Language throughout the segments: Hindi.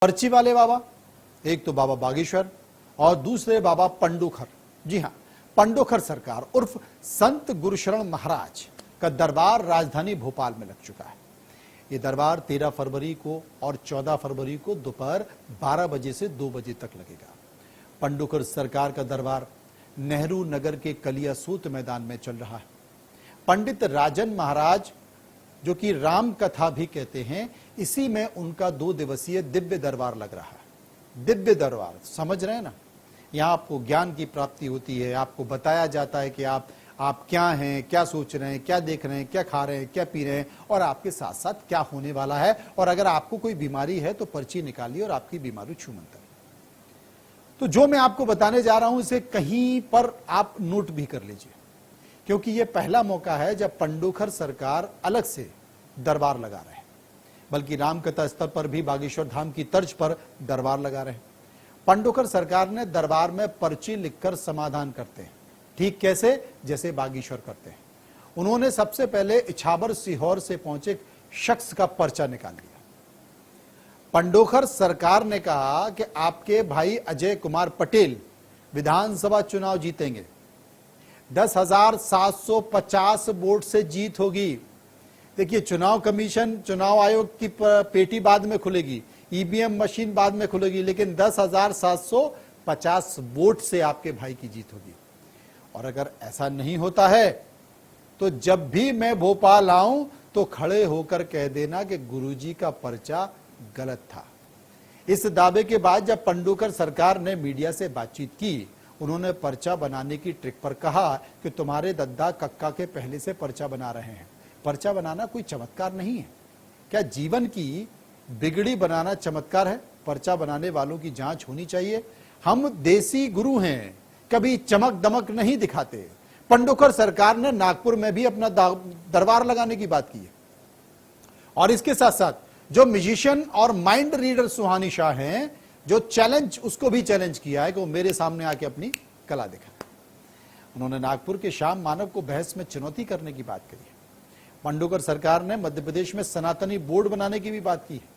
पर्ची वाले बाबा, एक तो बाबा बागेश्वर और दूसरे बाबा पंडोखर। जी हां, पंडोखर सरकार उर्फ संत गुरुशरण महाराज का दरबार राजधानी भोपाल में लग चुका है। ये दरबार 13 फरवरी को और 14 फरवरी को दोपहर 12 बजे से 2 बजे तक लगेगा। पंडोखर सरकार का दरबार नेहरू नगर के कलियासोत मैदान में चल रहा है। पंडित राजन महाराज, जो कि राम कथा भी कहते हैं, इसी में उनका 2 दिवसीय दिव्य दरबार लग रहा है। दिव्य दरबार, समझ रहे हैं ना? यहां आपको ज्ञान की प्राप्ति होती है, आपको बताया जाता है कि आप क्या हैं, क्या सोच रहे हैं, क्या देख रहे हैं, क्या खा रहे हैं, क्या पी रहे हैं, और आपके साथ साथ क्या होने वाला है। और अगर आपको कोई बीमारी है तो पर्ची निकालिए और आपकी बीमारी छूमंतर। तो जो मैं आपको बताने जा रहा हूं, इसे कहीं पर आप नोट भी कर लीजिए, क्योंकि यह पहला मौका है जब पंडोखर सरकार अलग से दरबार लगा रहे हैं, बल्कि रामकथा स्तर पर भी बागेश्वर धाम की तर्ज पर दरबार लगा रहे हैं। पंडोखर सरकार ने दरबार में पर्ची लिखकर समाधान करते हैं, ठीक कैसे? जैसे बागेश्वर करते हैं। उन्होंने सबसे पहले इछावर सीहोर से पहुंचे शख्स का पर्चा निकाल लिया। पंडोखर सरकार ने कहा कि आपके भाई अजय कुमार पटेल विधानसभा चुनाव जीतेंगे, 10,750 वोट से जीत होगी। देखिए, चुनाव कमीशन, चुनाव आयोग की पेटी बाद में खुलेगी, ईवीएम मशीन बाद में खुलेगी, लेकिन 10,750 वोट से आपके भाई की जीत होगी। और अगर ऐसा नहीं होता है तो जब भी मैं भोपाल आऊं तो खड़े होकर कह देना कि गुरुजी का पर्चा गलत था। इस दावे के बाद जब पंडोखर सरकार ने मीडिया से बातचीत की, उन्होंने पर्चा बनाने की ट्रिक पर कहा कि तुम्हारे दद्दा कक्का के पहले से पर्चा बना रहे हैं। पर्चा बनाना कोई चमत्कार नहीं है। क्या जीवन की बिगड़ी बनाना चमत्कार है? पर्चा बनाने वालों की जांच होनी चाहिए। हम देसी गुरु हैं, कभी चमक दमक नहीं दिखाते। पंडोखर सरकार ने नागपुर में भी अपना दरबार लगाने की बात की है। और इसके साथ साथ जो म्यूजिशियन और माइंड रीडर सुहानी शाह हैं, जो चैलेंज, उसको भी चैलेंज किया है कि वो मेरे सामने आके अपनी कला दिखाए। उन्होंने नागपुर के श्याम मानव को बहस में चुनौती करने की बात करी है। पंडोखर सरकार ने मध्य प्रदेश में सनातनी बोर्ड बनाने की भी बात की है।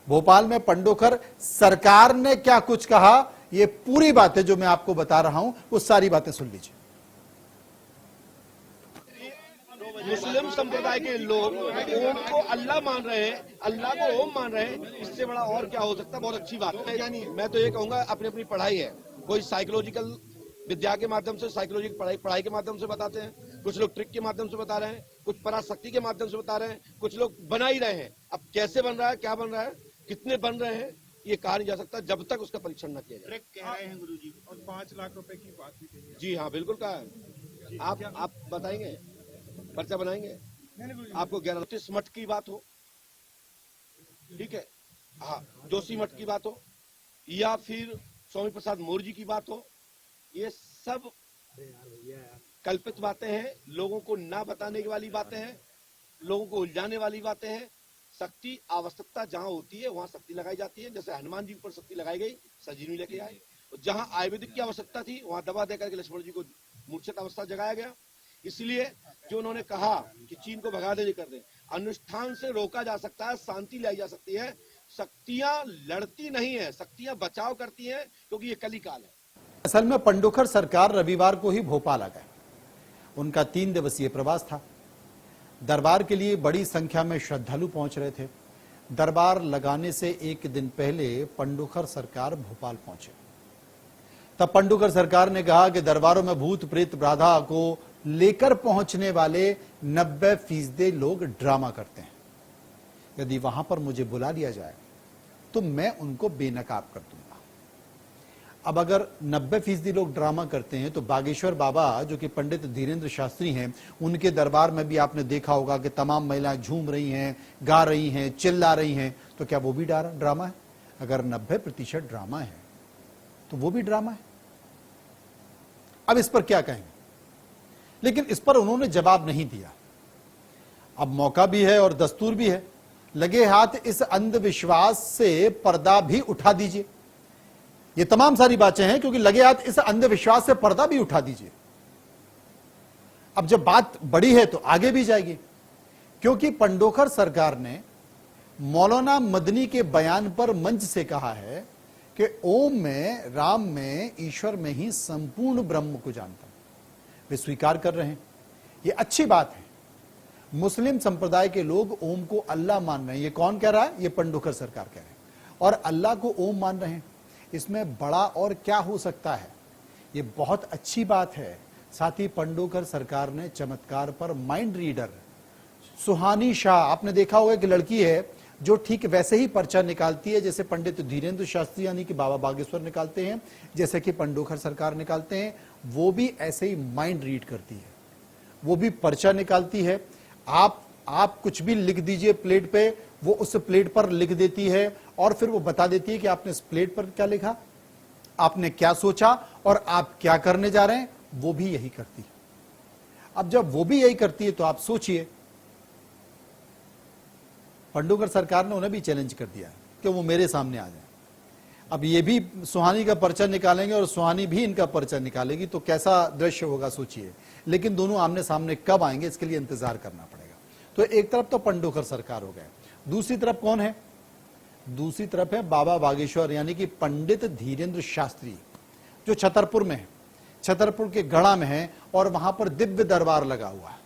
भोपाल में पंडोखर सरकार ने क्या कुछ कहा, ये पूरी बातें जो मैं आपको बता रहा हूं, वो सारी बातें सुन लीजिए। मुस्लिम संप्रदाय के लोग ओम को अल्लाह मान रहे हैं, अल्लाह को ओम मान रहे हैं, इससे बड़ा और क्या हो सकता है? बहुत अच्छी बात है। यानी मैं तो ये कहूंगा, अपनी अपनी पढ़ाई है। कोई साइकोलॉजिकल विद्या के माध्यम से, साइकोलॉजिकल पढ़ाई के माध्यम से बताते हैं, कुछ लोग ट्रिक के माध्यम से बता रहे हैं, कुछ पराशक्ति के माध्यम से बता रहे हैं, कुछ लोग बना ही रहे हैं। अब कैसे बन रहा है, क्या बन रहा है, कितने बन रहे हैं, ये कहा नहीं जा सकता जब तक उसका परीक्षण न किया जाए। कह रहे हैं गुरुजी, और 5 लाख रुपए की बात भी कही है। जी हाँ, बिल्कुल कहा है। आप बताएंगे, पर्चा बनाएंगे? आपको 11 मठ की बात हो, ठीक है, हाँ, जोशी मठ की बात हो, या फिर स्वामी प्रसाद मौर्य जी की बात हो, ये सब कल्पित बातें हैं, लोगों को ना बताने वाली बातें हैं, लोगों को उलझाने वाली बातें हैं। शक्ति आवश्यकता जहां होती है वहां शक्ति लगाई जाती है। जैसे हनुमान जी पर शक्ति लगाई गई, संजीवनी लेके आए। जहां आयुर्वेदिक की आवश्यकता थी वहां दवा देकर के लक्ष्मण जी को मूर्छित अवस्था जगाया गया। इसलिए जो उन्होंने कहा कि चीन को भगा दे, कर दे, अनुष्ठान से रोका जा सकता है, शांति लाई जा सकती है। शक्तियां लड़ती नहीं है, शक्तियां बचाव करती हैं, क्योंकि ये कलिकाल है। असल में पंडोखर सरकार रविवार को ही भोपाल आ गए। उनका 3 दिवसीय प्रवास था। दरबार के लिए बड़ी संख्या में श्रद्धालु पहुंच रहे थे। दरबार लगाने से एक दिन पहले पंडोखर सरकार भोपाल पहुंचे। तब पंडोखर सरकार ने कहा कि दरबारों में भूत प्रेत बाधा को लेकर पहुंचने वाले 90% लोग ड्रामा करते हैं। यदि वहां पर मुझे बुला लिया जाए तो मैं उनको बेनकाब कर दूंगा। अब अगर 90% लोग ड्रामा करते हैं तो बागेश्वर बाबा, जो कि पंडित धीरेन्द्र शास्त्री हैं, उनके दरबार में भी आपने देखा होगा कि तमाम महिलाएं झूम रही हैं, गा रही हैं, चिल्ला रही हैं। तो क्या वो भी ड्रामा है? अगर 90% ड्रामा है तो वो भी ड्रामा है। अब इस पर क्या कहेंगे? लेकिन इस पर उन्होंने जवाब नहीं दिया। अब मौका भी है और दस्तूर भी है, लगे हाथ इस अंधविश्वास से पर्दा भी उठा दीजिए। ये तमाम सारी बातें हैं, क्योंकि लगे हाथ इस अंधविश्वास से पर्दा भी उठा दीजिए। अब जब बात बड़ी है तो आगे भी जाएगी, क्योंकि पंडोखर सरकार ने मौलाना मदनी के बयान पर मंच से कहा है कि ओम में, राम में, ईश्वर में ही संपूर्ण ब्रह्म को जानता हूं। वे स्वीकार कर रहे हैं, ये अच्छी बात है। मुस्लिम संप्रदाय के लोग ओम को अल्लाह मान रहे हैं। ये कौन कह रहा है? ये पंडोकर सरकार कह रहे हैं। और अल्लाह को ओम मान रहे हैं, इसमें बड़ा और क्या हो सकता है? ये बहुत अच्छी बात है। साथ ही पंडोकर सरकार ने चमत्कार पर माइंड रीडर सुहानी शाह, आपने देखा होगा कि लड़की है जो ठीक वैसे ही पर्चा निकालती है जैसे पंडित धीरेन्द्र शास्त्री यानी कि बाबा बागेश्वर निकालते हैं, जैसे कि पंडोकर सरकार निकालते हैं। वो भी ऐसे ही माइंड रीड करती है, वो भी पर्चा निकालती है। आप कुछ भी लिख दीजिए प्लेट पे, वो उस प्लेट पर लिख देती है और फिर वो बता देती है कि आपने इस प्लेट पर क्या लिखा, आपने क्या सोचा और आप क्या करने जा रहे हैं। वो भी यही करती है। अब जब वो भी यही करती है तो आप सोचिए, पंडोकर सरकार ने उन्हें भी चैलेंज कर दिया कि वो मेरे सामने आ जाए। अब ये भी सुहानी का पर्चा निकालेंगे और सुहानी भी इनका पर्चा निकालेगी, तो कैसा दृश्य होगा सोचिए। लेकिन दोनों आमने सामने कब आएंगे, इसके लिए इंतजार करना पड़ेगा। तो एक तरफ तो पंडोकर सरकार हो गए, दूसरी तरफ कौन है? दूसरी तरफ है बाबा बागेश्वर यानी कि पंडित धीरेन्द्र शास्त्री, जो छतरपुर में है, छतरपुर के गढ़ा में है और वहां पर दिव्य दरबार लगा हुआ है।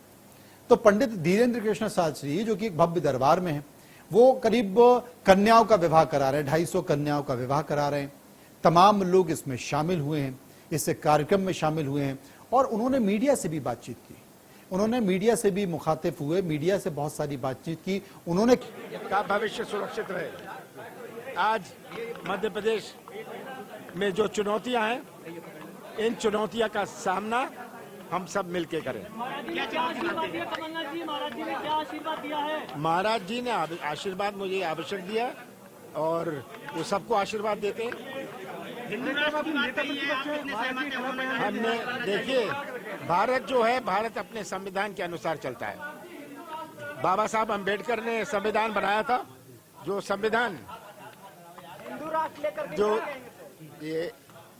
तो पंडित धीरेन्द्र कृष्ण शास्त्री जो कि एक भव्य दरबार में है, वो करीब कन्याओं का विवाह करा रहे हैं, 250 कन्याओं का विवाह करा रहे हैं। तमाम लोग इसमें शामिल हुए हैं, इस कार्यक्रम में शामिल हुए हैं और उन्होंने मीडिया से भी बातचीत की, उन्होंने मीडिया से भी मुखातिब हुए, मीडिया से बहुत सारी बातचीत की। उन्होंने का भविष्य सुरक्षित रहे। आज मध्य प्रदेश में जो चुनौतियां हैं, इन चुनौतियों का सामना हम सब मिलके करें। क्या आशीर्वाद दिया कमलनाथ जी? महाराज जी ने क्या आशीर्वाद दिया है? महाराज जी ने आशीर्वाद मुझे आवश्यक दिया और वो सबको आशीर्वाद देते हैं। हमने देखिए, भारत जो है, भारत अपने संविधान के अनुसार चलता है। बाबा साहब अम्बेडकर ने संविधान बनाया था, जो संविधान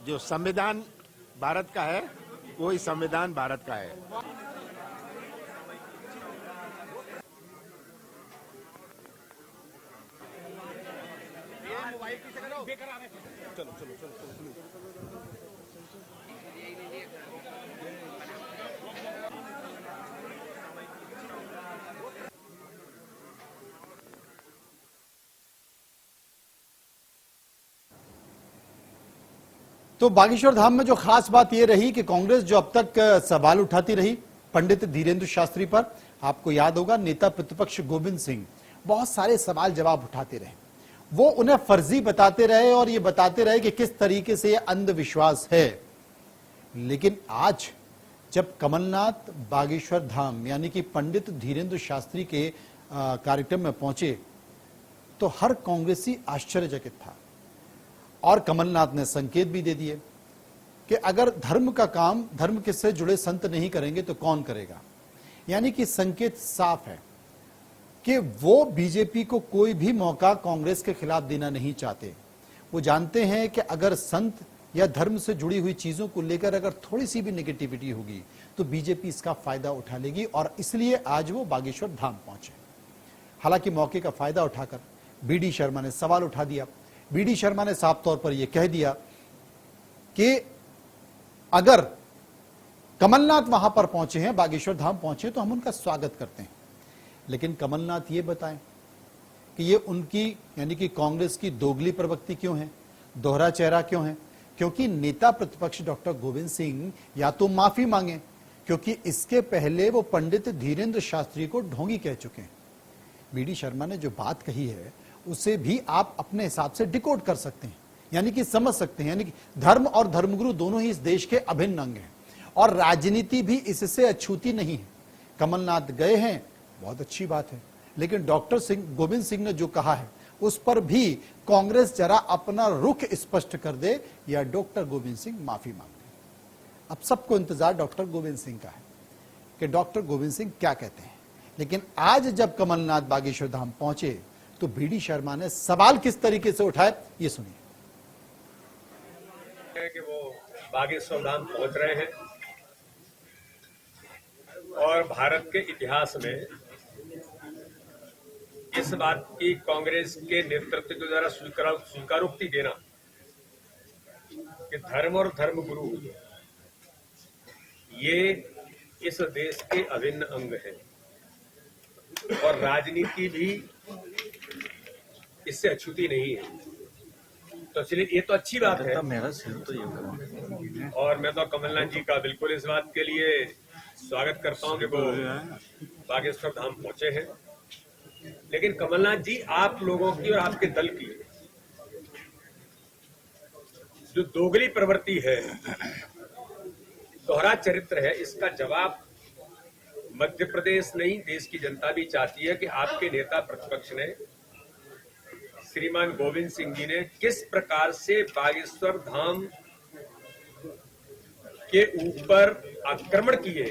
जो संविधान भारत का है, वही संविधान भारत का है। तो बागेश्वर धाम में जो खास बात यह रही कि कांग्रेस जो अब तक सवाल उठाती रही पंडित धीरेन्द्र शास्त्री पर, आपको याद होगा नेता प्रतिपक्ष गोविंद सिंह बहुत सारे सवाल जवाब उठाते रहे, वो उन्हें फर्जी बताते रहे और ये बताते रहे कि किस तरीके से यह अंधविश्वास है। लेकिन आज जब कमलनाथ बागेश्वर धाम यानी कि पंडित धीरेन्द्र शास्त्री के कार्यक्रम में पहुंचे तो हर कांग्रेसी आश्चर्यचकित था और कमलनाथ ने संकेत भी दे दिए कि अगर धर्म का काम धर्म के से जुड़े संत नहीं करेंगे तो कौन करेगा। यानी कि संकेत साफ है कि वो बीजेपी को कोई भी मौका कांग्रेस के खिलाफ देना नहीं चाहते। वो जानते हैं कि अगर संत या धर्म से जुड़ी हुई चीजों को लेकर अगर थोड़ी सी भी नेगेटिविटी होगी तो बीजेपी इसका फायदा उठा लेगी और इसलिए आज वो बागेश्वर धाम पहुंचे। हालांकि मौके का फायदा उठाकर बीडी शर्मा ने सवाल उठा दिया। बीडी शर्मा ने साफ तौर पर यह कह दिया कि अगर कमलनाथ वहां पर पहुंचे हैं, बागेश्वर धाम पहुंचे, तो हम उनका स्वागत करते हैं। लेकिन कमलनाथ ये बताएं कि ये उनकी यानी कि कांग्रेस की दोगली प्रवृत्ति क्यों है, दोहरा चेहरा क्यों है? क्योंकि नेता प्रतिपक्ष डॉक्टर गोविंद सिंह या तो माफी मांगे, क्योंकि इसके पहले वो पंडित धीरेन्द्र शास्त्री को ढोंगी कह चुके हैं। बीडी शर्मा ने जो बात कही है उसे भी आप अपने हिसाब से डिकोड कर सकते हैं, यानी कि समझ सकते हैं। यानी कि धर्म और धर्मगुरु दोनों ही इस देश के अभिन्न अंग हैं और राजनीति भी इससे अछूती नहीं है। कमलनाथ गए हैं, बहुत अच्छी बात है, लेकिन डॉक्टर गोविंद सिंह ने जो कहा है उस पर भी कांग्रेस जरा अपना रुख स्पष्ट कर दे या डॉक्टर गोविंद सिंह माफी मांग ले। अब सबको इंतजार डॉक्टर गोविंद सिंह का है कि डॉक्टर गोविंद सिंह क्या कहते हैं। लेकिन आज जब कमलनाथ बागेश्वर धाम पहुंचे तो बीडी शर्मा ने सवाल किस तरीके से उठाए, ये सुनिए। कि वो बागेश्वर धाम पहुंच रहे हैं और भारत के इतिहास में इस बात की कांग्रेस के नेतृत्व के द्वारा स्वीकारोक्ति देना कि धर्म और धर्मगुरु ये इस देश के अभिन्न अंग है और राजनीति भी इससे अछूती नहीं है, तो इसलिए ये तो अच्छी बात है। और मैं तो कमलनाथ जी का बिल्कुल इस बात के लिए स्वागत करता हूं कि वो बागेश्वर धाम पहुंचे हैं। लेकिन कमलनाथ जी, आप लोगों की और आपके दल की जो दोगली प्रवृत्ति है, दोहरा चरित्र है, इसका जवाब मध्य प्रदेश नहीं देश की जनता भी चाहती है कि आपके नेता प्रतिपक्ष ने श्रीमान गोविंद सिंह जी ने किस प्रकार से बागेश्वर धाम के ऊपर आक्रमण किए